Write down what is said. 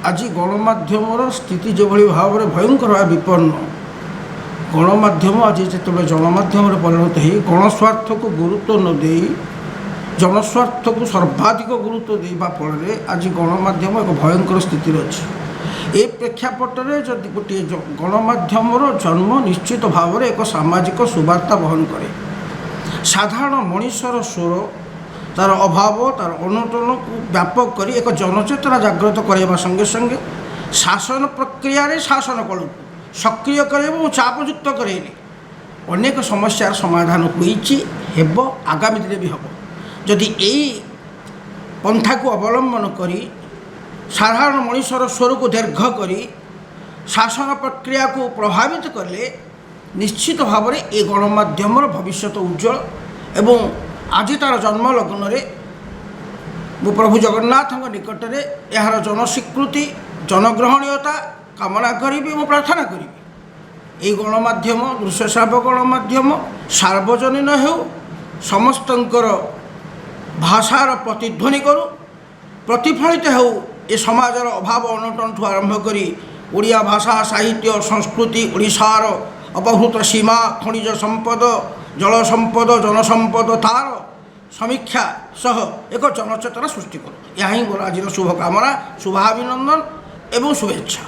आज गणमाध्यम स्थिति जो भाव में भयंकर भाव विपन्न गणमाध्यम आज जो जनमाध्यम परिणत हो गणस्वार्थ को गुरुत्व न दे जनस्वार्थ को सर्वाधिक गुरुत्व देवा फल आज गणमाध्यम एक भयंकर स्थिति अच्छी। ए प्रेक्षापट में जदि गोटे गणमाध्यम जन्म निश्चित भाव में एक सामाजिक सुवार्ता बहन करे साधारण मनुष्यर स्वर तार अभाव तार अनटन को व्यापक कर एक जनचेतना जागृत करवा संगे संगे शासन प्रक्रिया रे शासन कल सक्रिय कर चापयुक्त करेले अनेक समस्यार समाधान हो आगामी दिन भी हम जदि यही पंथा को अवलंबन करी साधारण मनुष्यर स्वर को दीर्घ करी शासन प्रक्रिया को प्रभावित करले निश्चित भाव में ये गणमाध्यम भविष्य उज्जवल एवं आज तार जन्म लग्न मु प्रभु जगन्नाथ निकट में यार जनस्वीकृति जनग्रहणीयता कामना करी मु प्रार्थना करी। गणमाध्यम दृश्य श्राव्य गणमाध्यम सार्वजनीन हो समस्तंकर भाषार प्रतिध्वनि करू प्रतिफलित हो ये समाजर अभाव अनटन ठू आरंभ करी ओडिया भाषा साहित्य संस्कृति ओडिशार अपहृत सीमा खनिज संपद जल संपद जनसंपद तार समीक्षा सह एक जनचेतना सृष्टि करूँ। यह ही मोर आज शुभकामना शुभाभिनंदन एवं शुभेच्छा।